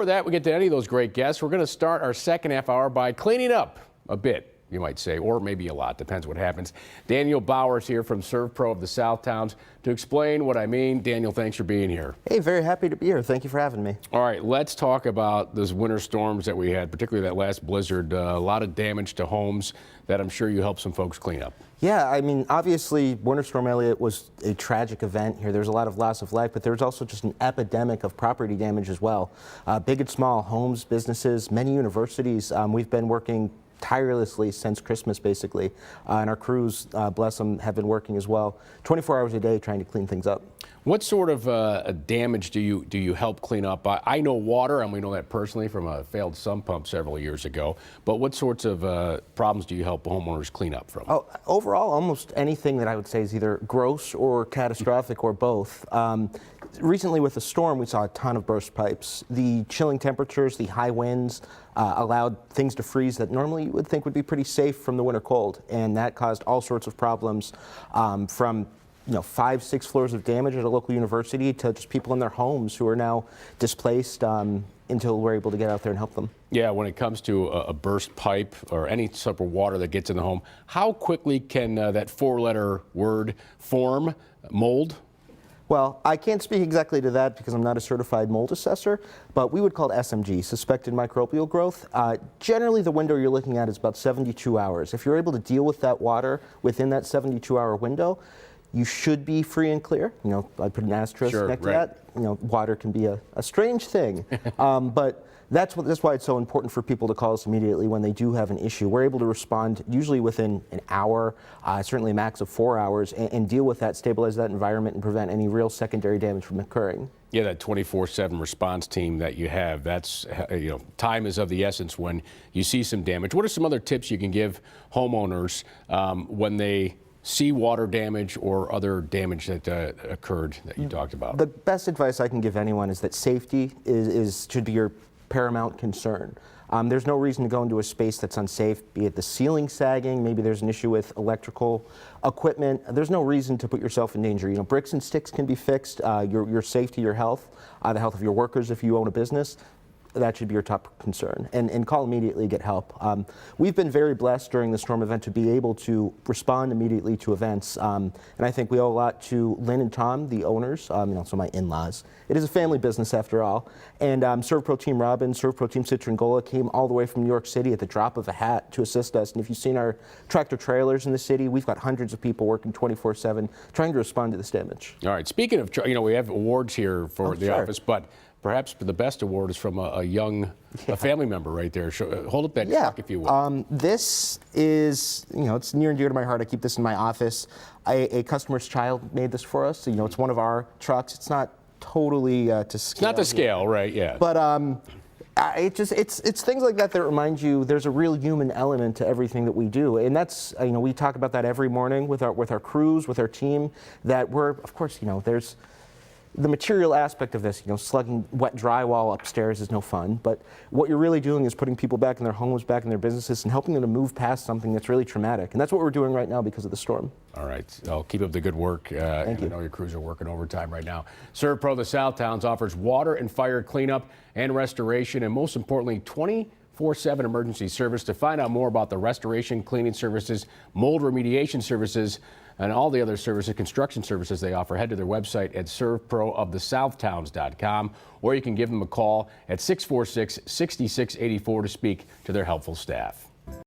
For that, we get to any of those great guests. We're going to start our second half hour by cleaning up a bit, you might say, or maybe a lot, depends what happens. Daniel Bauer is here from SERVPRO of The Southtowns to explain what I mean. Daniel, thanks for being here. Hey, very happy to be here. Thank you for having me. All right, let's talk about those winter storms that we had, particularly that last blizzard. A lot of damage to homes that I'm sure you helped some folks clean up. Yeah, I mean, obviously, Winter Storm Elliott was a tragic event here. There's a lot of loss of life, but there was also just an epidemic of property damage as well. Big and small homes, businesses, many universities. We've been working tirelessly since Christmas, basically, and our crews, bless them, have been working as well, 24 hours a day trying to clean things up. What sort of damage do you help clean up? I know water, and we know that personally from a failed sump pump several years ago. But what sorts of problems do you help homeowners clean up from? Oh, overall, almost anything that I would say is either gross or catastrophic or both. Recently with the storm, we saw a ton of burst pipes. The chilling temperatures, the high winds allowed things to freeze that normally you would think would be pretty safe from the winter cold, and that caused all sorts of problems from 5, 6 floors of damage at a local university to just people in their homes who are now displaced until we're able to get out there and help them. Yeah, when it comes to a burst pipe or any type of water that gets in the home, how quickly can that 4-letter word form, mold? Well, I can't speak exactly to that because I'm not a certified mold assessor, but we would call it SMG, suspected microbial growth. Generally, the window you're looking at is about 72 hours. If you're able to deal with that water within that 72-hour window, you should be free and clear. I put an asterisk next to that. Water can be a strange thing, but that's why it's so important for people to call us immediately when they do have an issue. We're able to respond usually within an hour, certainly a max of 4 hours, and deal with that, stabilize that environment, and prevent any real secondary damage from occurring. Yeah, that 24/7 response team that you have, that's, time is of the essence when you see some damage. What are some other tips you can give homeowners when they see water damage or other damage that occurred that you talked about? The best advice I can give anyone is that safety should be your paramount concern. There's no reason to go into a space that's unsafe, be it the ceiling sagging, maybe there's an issue with electrical equipment. There's no reason to put yourself in danger. Bricks and sticks can be fixed. Your safety, your health, the health of your workers if you own a business, that should be your top concern, and call immediately, get help. We've been very blessed during the storm event to be able to respond immediately to events, and I think we owe a lot to Lynn and Tom, the owners, also my in-laws. It is a family business after all, and SERVPRO Team Robin, SERVPRO Team Citrongola came all the way from New York City at the drop of a hat to assist us, and if you've seen our tractor trailers in the city, we've got hundreds of people working 24/7 trying to respond to this damage. All right, speaking of, we have awards here for the office, but perhaps the best award is from a young family member right there. Hold up that truck, if you will. This is, it's near and dear to my heart. I keep this in my office. A customer's child made this for us. So, it's one of our trucks. It's not totally to scale. It's not to scale, right? Yeah. But it's things like that that remind you there's a real human element to everything that we do, and that's we talk about that every morning with our crews, with our team. That we're, of course, there's the material aspect of this, slugging wet drywall upstairs is no fun, but what you're really doing is putting people back in their homes, back in their businesses, and helping them to move past something that's really traumatic. And that's what we're doing right now because of the storm. All right. I'll keep up the good work. Thank you. I know your crews are working overtime right now. SERVPRO of the Southtowns offers water and fire cleanup and restoration, and most importantly, 24/7 emergency service. To find out more about the restoration, cleaning services, mold remediation services, and all the other services, construction services they offer, head to their website at servproofthesouthtowns.com, or you can give them a call at 646-6684 to speak to their helpful staff.